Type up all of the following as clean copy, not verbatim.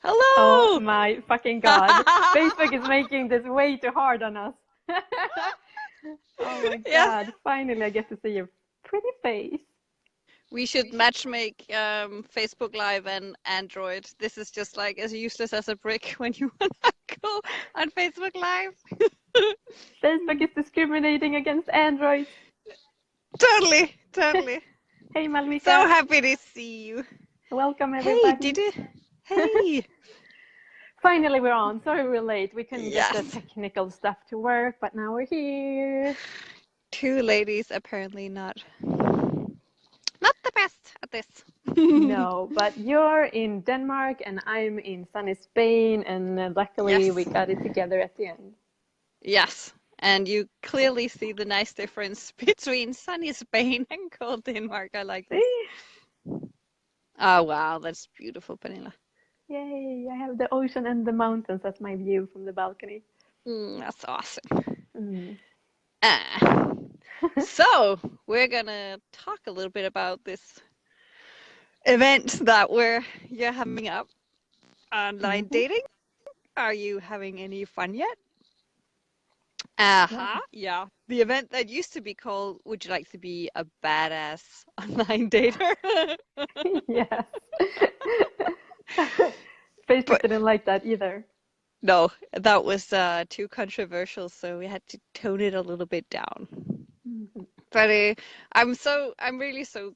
Oh Hello! my fucking God. Facebook is making this way too hard on us. Oh my Yes, God. Finally, I get to see your pretty face. we should matchmake Facebook Live and Android. This is just like as useless as a brick when you want to go on Facebook Live. Facebook is discriminating against androids. Totally, totally. Hey, So Malvika. happy to see you. Welcome, Hey, everybody. did it? Hey. Finally, we're on. Sorry we're late. We couldn't get the Yes. technical stuff to work, but now we're here. Two ladies apparently not the best at this. No, but you're in Denmark and I'm in sunny Spain, and luckily we Yes. got it together at the end. Yes. And you clearly see the nice difference between sunny Spain and cold Denmark. I like this. See? Oh, wow. That's beautiful, Pernilla. Yay, I have the ocean and the mountains as my view from the balcony. That's awesome. Mm. So, we're going to talk a little bit about this event that you're having up, online Mhm. dating. Are you having any fun yet? Yeah. Yeah. The event that used to be called Would You Like to Be a Badass Online Dater? Yes. Facebook But didn't like that either. no, that was too controversial, so we had to tone it a little bit down. Mhm. But I'm really so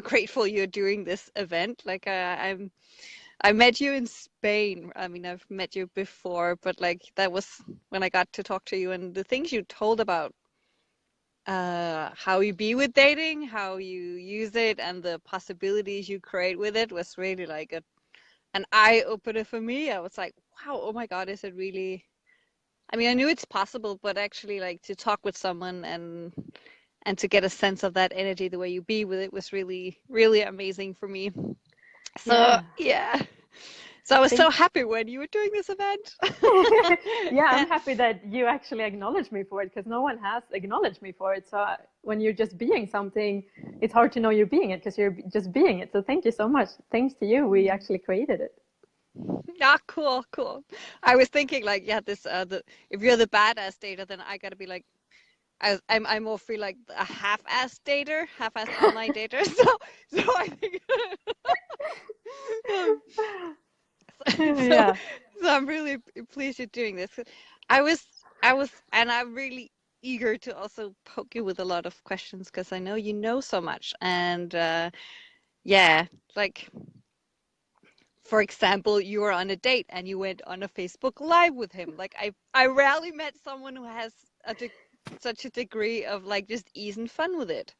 grateful you're doing this event. Like I met you in Spain. I mean, I've met you before, but like that was when I got to talk to you, and the things you told about how you be with dating, how you use it, and the possibilities you create with it was really like an eye opener for me. I was like, wow, oh my God, is it really? I mean, I knew it's possible, but actually, like to talk with someone and to get a sense of that energy, the way you be with it, was really, really amazing for me. So Yeah. yeah, so I I was so think happy when you were doing this event. yeah, I'm happy that you actually acknowledged me for it because no one has acknowledged me for it. So when you're just being something, it's hard to know you're being it because you're just being it. So thank you so much. Thanks to you, we actually created it. Yeah, cool, cool. I was thinking like, yeah, this if you're the badass dater, then I gotta be like, I more feel like a half-ass dater, half-ass online dater. So I think so Yeah. so I'm really pleased you're doing this. I was and I'm really eager to also poke you with a lot of questions because I know you know so much. And yeah, like for example, you were on a date and you went on a Facebook Live with him. Like I rarely met someone who has such a degree of like just ease and fun with it.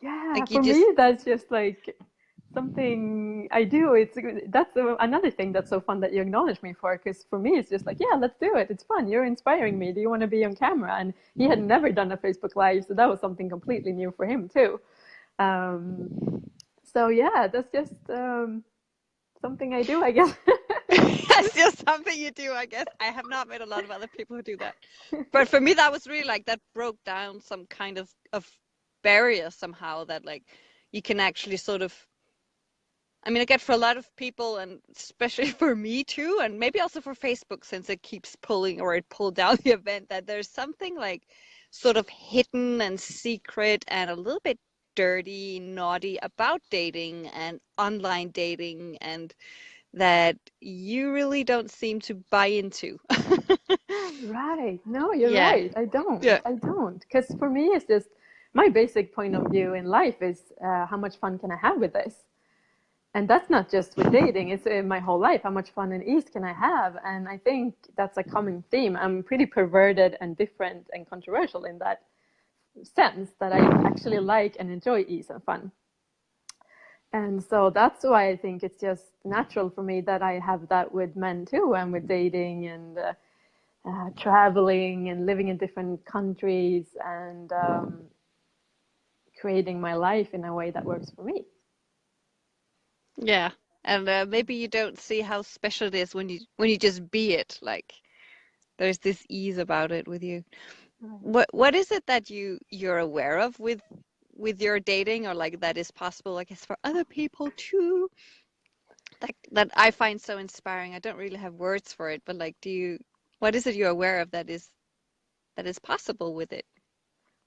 Yeah, Like you for just me, that's just like something I do. That's another thing that's so fun that you acknowledge me for. Because for me, it's just like, yeah, let's do it. It's fun. You're inspiring me. Do you want to be on camera? And he had never done a Facebook Live, so that was something completely new for him too. Um, so yeah, that's just something I do, I guess. that's just something you do, I guess. I have not met a lot of other people who do that. But for me, that was really like that broke down some kind of barrier somehow that like you can actually sort of I mean, I get for a lot of people, and especially for me too, and maybe also for Facebook, since it keeps pulling or it pulled down the event, that there's something like sort of hidden and secret and a little bit dirty, naughty about dating and online dating, and that you really don't seem to buy into. Right. No, you're Yeah. right. I don't. Yeah. I don't. Because for me, it's just my basic point of view in life is how much fun can I have with this? And that's not just with dating, it's in my whole life. How much fun and ease can I have? And I think that's a common theme. I'm pretty perverted and different and controversial in that sense that I actually like and enjoy ease and fun. And so that's why I think it's just natural for me that I have that with men too, and with dating and traveling and living in different countries and creating my life in a way that works for me. Yeah. And maybe you don't see how special it is when you just be it. Like there's this ease about it with you. Right. What is it that you're aware of with your dating, or like that is possible, I guess, for other people too, that I find so inspiring. I don't really have words for it, but like, what is it you're aware of that is possible with it?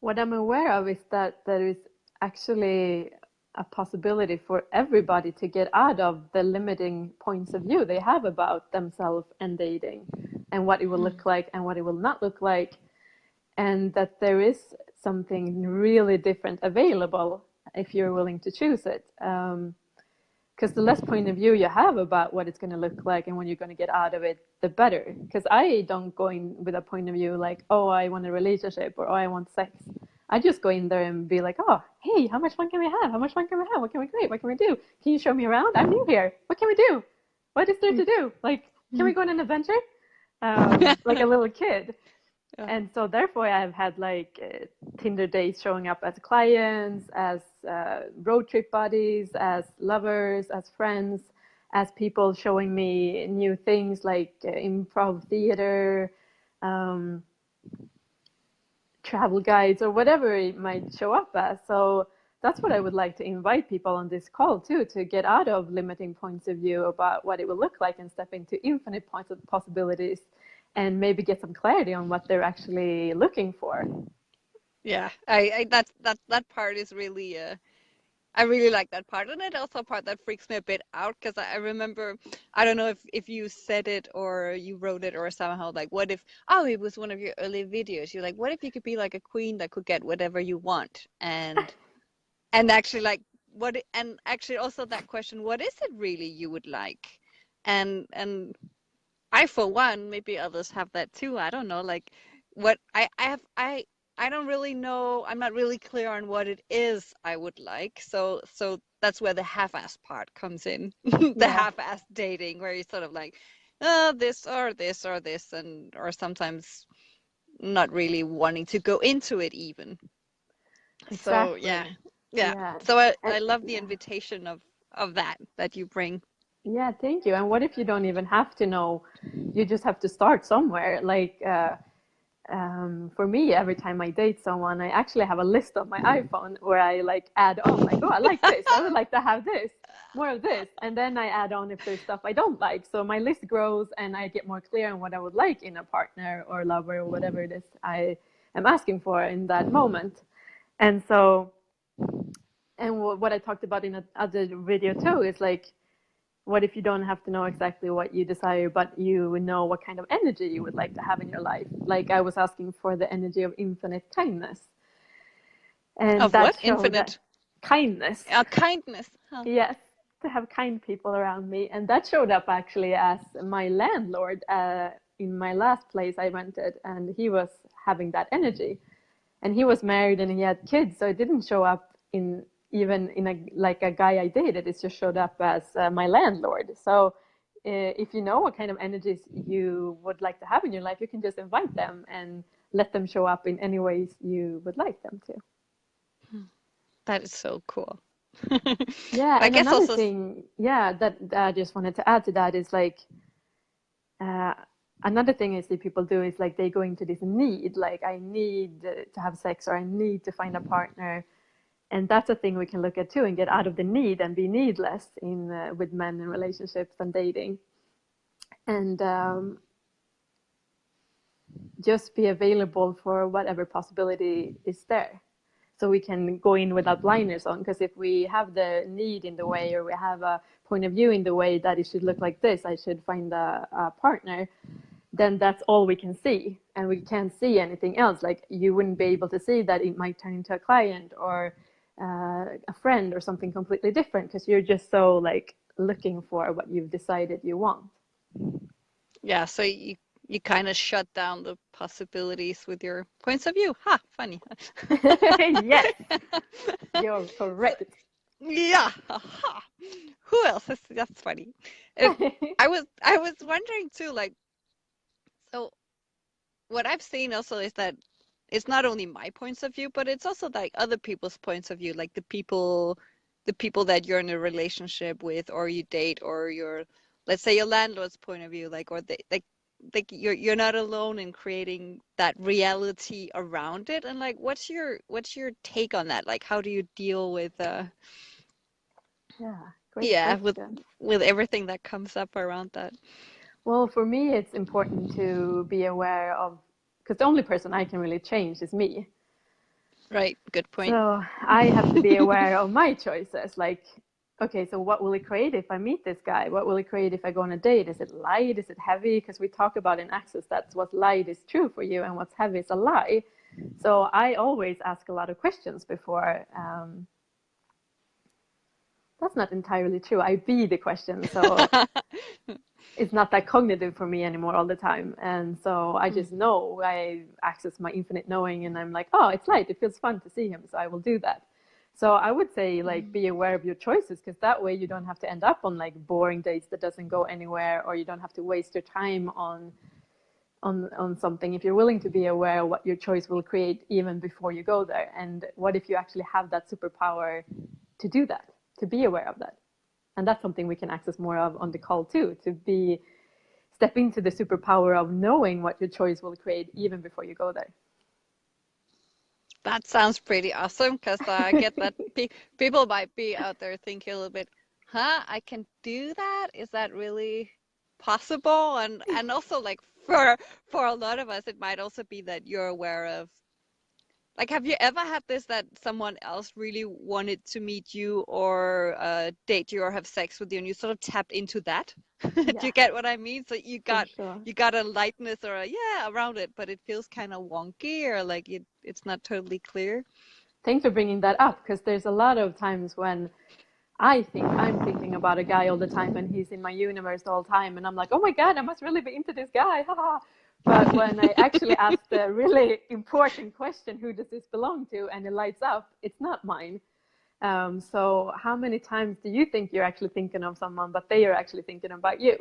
What I'm aware of is that there is actually a possibility for everybody to get out of the limiting points of view they have about themselves and dating, and what it will look like and what it will not look like, and that there is something really different available if you're willing to choose it. Because the less point of view you have about what it's going to look like and when you're going to get out of it, the better. Because I don't go in with a point of view like, oh, I want a relationship or oh, I want sex. I just go in there and be like, oh, hey, how much fun can we have? How much fun can we have? What can we create? What can we do? Can you show me around? I'm new here. What can we do? What is there to do? Like, can we go on an adventure? Like a little kid. Yeah. And so therefore I've had like Tinder dates showing up as clients, as road trip buddies, as lovers, as friends, as people showing me new things like improv theater, travel guides, or whatever it might show up as. So that's what I would like to invite people on this call too, to get out of limiting points of view about what it will look like and step into infinite points of possibilities, and maybe get some clarity on what they're actually looking for. Yeah, that part is really I really like that part, and it's also a part that freaks me a bit out, because I remember, I don't know if you said it or you wrote it or somehow, like, what if, oh, it was one of your early videos, you're like, what if you could be like a queen that could get whatever you want, and actually like and actually also that question, what is it really you would like, and I, for one, maybe others have that too. I don't know, like what I don't really know. I'm not really clear on what it is I would like. So that's where the half-assed part comes in. The half-assed dating, where you're sort of like, oh, this or this or this, and or sometimes not really wanting to go into it even. Exactly. So yeah. So I love the invitation of that you bring. Yeah, thank you. And what if you don't even have to know? You just have to start somewhere. Like for me, every time I date someone, I actually have a list on my iPhone where I like add on, like, oh, I like this. I would like to have this, more of this. And then I add on if there's stuff I don't like. So my list grows and I get more clear on what I would like in a partner or lover or whatever it is I am asking for in that moment. And so, and what I talked about in another video too is like, what if you don't have to know exactly what you desire, but you know what kind of energy you would like to have in your life? Like I was asking for the energy of infinite kindness. And of that what? Infinite kindness. Kindness. Huh. Yes, to have kind people around me. And that showed up actually as my landlord in my last place I rented. And he was having that energy. And he was married and he had kids. So it didn't show up even in a guy I dated. It just showed up as my landlord. So if you know what kind of energies you would like to have in your life, you can just invite them and let them show up in any ways you would like them to. That is so cool. Yeah, and another thing, that I just wanted to add to that is like, another thing is that people do is like they go into this need, like I need to have sex or I need to find a partner. And that's a thing we can look at too and get out of the need and be needless in with men in relationships and dating. And just be available for whatever possibility is there. So we can go in without blinders on, because if we have the need in the way or we have a point of view in the way that it should look like this, I should find a partner, then that's all we can see. And we can't see anything else. Like you wouldn't be able to see that it might turn into a client or a friend or something completely different, because you're just so like looking for what you've decided you want. Yeah, so you kind of shut down the possibilities with your points of view. Ha, funny. Yes, you're correct. Yeah, aha. Who else? That's funny. I was wondering too, like, so what I've seen also is that it's not only my points of view, but it's also like other people's points of view, like the people that you're in a relationship with or you date, or let's say your landlord's point of view, like, or like you're not alone in creating that reality around it. And like, what's your take on that? Like, how do you deal with Yeah, Great Yeah, question. with everything that comes up around that. Well, for me, it's important to be aware of, because the only person I can really change is me. Right, good point. So I have to be aware of my choices. Like, okay, so what will it create if I meet this guy? What will it create if I go on a date? Is it light? Is it heavy? Because we talk about in Access, that's what light is true for you and what's heavy is a lie. So I always ask a lot of questions before. That's not entirely true. I be the question. So it's not that cognitive for me anymore all the time. And so I just know, I access my infinite knowing and I'm like, oh, it's light. It feels fun to see him. So I will do that. So I would say like be aware of your choices, because that way you don't have to end up on like boring dates that doesn't go anywhere, or you don't have to waste your time on something. If you're willing to be aware of what your choice will create even before you go there, and what if you actually have that superpower to do that, to be aware of that. And that's something we can access more of on the call too, to be step into the superpower of knowing what your choice will create even before you go there. That sounds pretty awesome, because I get that people might be out there thinking a little bit, huh, I can do that? Is that really possible? And also like for a lot of us, it might also be that you're aware of, like, have you ever had this that someone else really wanted to meet you or date you or have sex with you, and you sort of tapped into that? Do Yeah, you get what I mean? So you for got sure. a lightness or a around it, but it feels kind of wonky, or like it's not totally clear. Thanks for bringing that up, because there's a lot of times when I think I'm thinking about a guy all the time and he's in my universe all the time, and I'm like, oh my God, I must really be into this guy. But when I actually ask the really important question, who does this belong to, and it lights up, it's not mine. So how many times do you think you're actually thinking of someone, but they are actually thinking about you?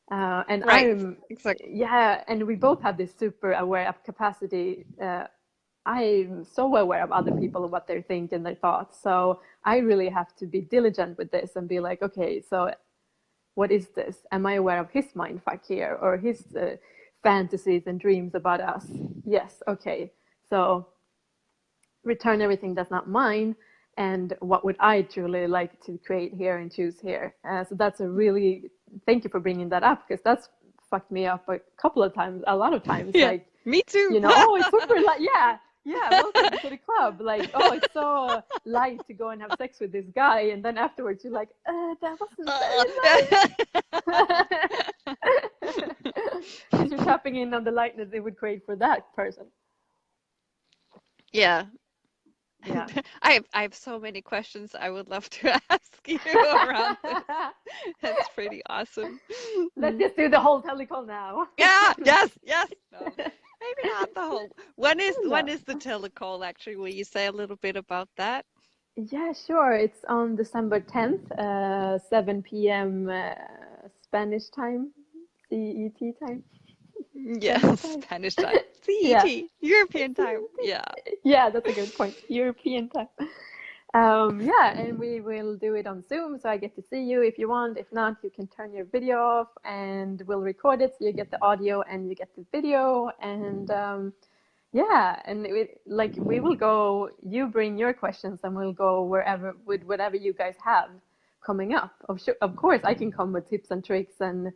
And Right, exactly. yeah, and we both have this super aware of capacity. I'm so aware of other people, what they're thinking, their thoughts. So I really have to be diligent with this and be like, okay, so what is this? Am I aware of his mind fuck here, or his fantasies and dreams about us? Yes, okay. So return everything that's not mine, and what would I truly like to create here and choose here. So that's a really, thank you for bringing that up, because that's fucked me up a couple of times, a lot of times. Yeah, Like, me too. oh, it's super light. Yeah, welcome to the club. Like, oh, it's so light to go and have sex with this guy, and then afterwards you're like, that wasn't very light. Because you're tapping in on the lightness it would create for that person. Yeah. Yeah. I have so many questions I would love to ask you around this. That's pretty awesome. Let's just do the whole telecall now. Yeah, yes. No, maybe not the whole. When is No. the telecall actually? Will you say a little bit about that? Yeah, sure. It's on December 10th, 7 p.m. Spanish time, CET time, Yeah, Spanish time. Spanish time. Yeah. CET, European time. Yeah. Yeah, that's a good point. European time. Yeah, and we will do it on Zoom, so I get to see you if you want. If not, you can turn your video off, and we'll record it so you get the audio and you get the video. And yeah, and we will go. You bring your questions, and we'll go wherever with whatever you guys have coming up. Of course, I can come with tips and tricks and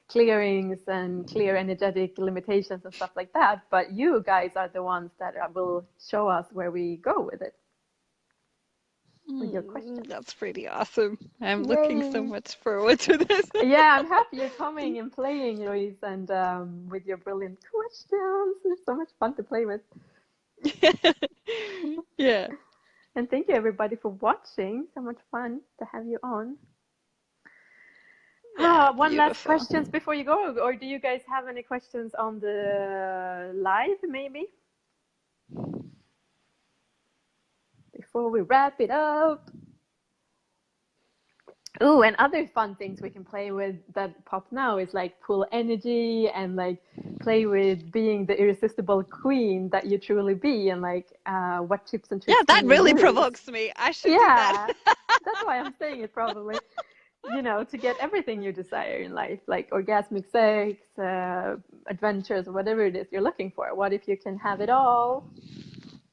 clearings and clear energetic limitations and stuff like that. But you guys are the ones that will show us where we go with it, with your questions. That's pretty awesome. I'm looking so Yay! much forward to this. Yeah, I'm happy you're coming and playing, Louise, and with your brilliant questions. It's so much fun to play with. Yeah. And thank you everybody for watching. So much fun to have you on. Yeah, One last beautiful. questions before you go, or do you guys have any questions on the live maybe? Before we wrap it up. Oh, and other fun things we can play with that pop now is like pull energy and like play with being the irresistible queen that you truly be, and like what tips and tricks Yeah, that can you really use? provokes me. I should do Yeah, that. that's why I'm saying it probably. To get everything you desire in life, like orgasmic sex, adventures, whatever it is you're looking for. What if you can have it all?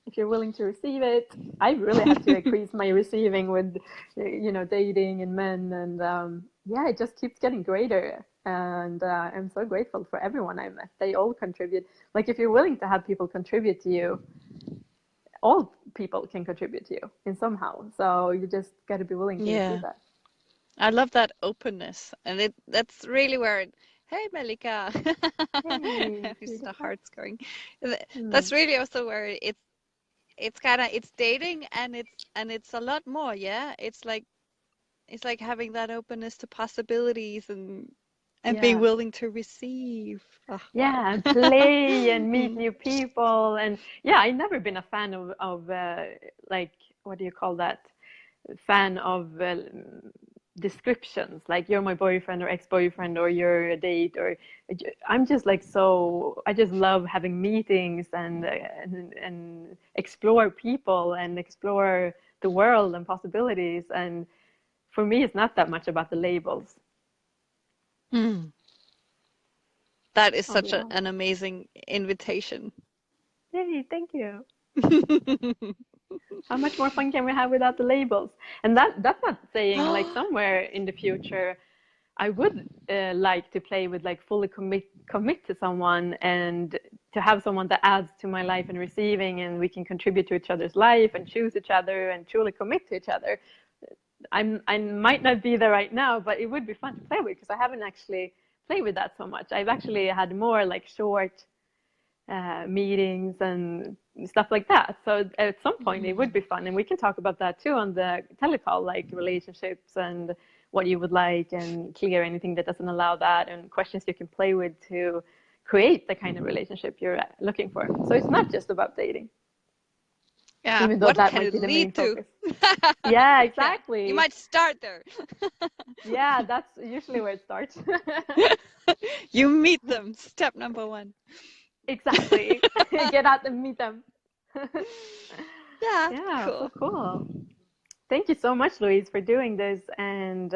if you're willing to receive it. I really had to increase my receiving with, dating and men, and yeah, it just keeps getting greater. And I'm so grateful for everyone I met. They all contribute. Like, if you're willing to have people contribute to you, all people can contribute to you in somehow. So you just got to be willing to receive Yeah. that. I love that openness. And that's really where hey Melika. Hey, There's the beautiful. hearts going. Mm. That's really also where it's kind of it's dating and it's a lot more, yeah. It's like having that openness to possibilities and being Yeah. willing to receive. Oh, wow. Yeah, and play and meet Mm. new people. And yeah, I've never been a fan of like, what do you call that? Fan of descriptions, like you're my boyfriend or ex-boyfriend or you're a date, or I'm just like, so I just love having meetings and explore people and explore the world and possibilities. And for me, it's not that much about the labels. Mm. That is Oh such yeah. an amazing invitation. Yay, thank you. How much more fun can we have without the labels? And that's not saying, like, somewhere in the future I would like to play with, like, fully commit to someone, and to have someone that adds to my life and receiving, and we can contribute to each other's life and choose each other and truly commit to each other. I might not be there right now, but it would be fun to play with, because I haven't actually played with that so much. I've actually had more like short meetings and stuff like that. So at some point it would be fun, and we can talk about that too on the telecall, like relationships and what you would like, and clear anything that doesn't allow that, and questions you can play with to create the kind of relationship you're looking for. So it's not just about dating, Yeah, even though what that can might it be the main lead to? focus. Yeah, Yeah, you exactly. might start there. Yeah, that's usually where it starts. You meet them, step number one. Exactly. Get out and meet them. Yeah, Yeah, so cool. cool. Thank you so much, Louise, for doing this, and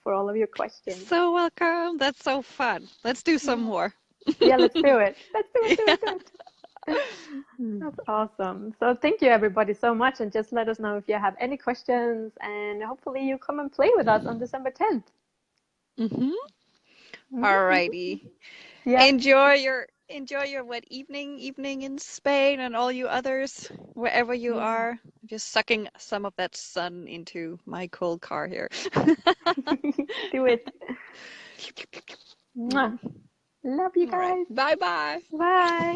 for all of your questions. So welcome. That's so fun. Let's do some Yeah. more. Yeah, let's do it. Let's do it, do Yeah. it, do it. That's awesome. So thank you, everybody, so much. And just let us know if you have any questions, and hopefully you come and play with us on December 10th. Mm-hmm. Mhm. Alrighty. Yeah. Enjoy your wet evening in Spain, and all you others wherever you Yeah. are. I'm just sucking some of that sun into my cold car here. Do it. Mwah. Mm. Love you All right. guys. Bye bye. Bye.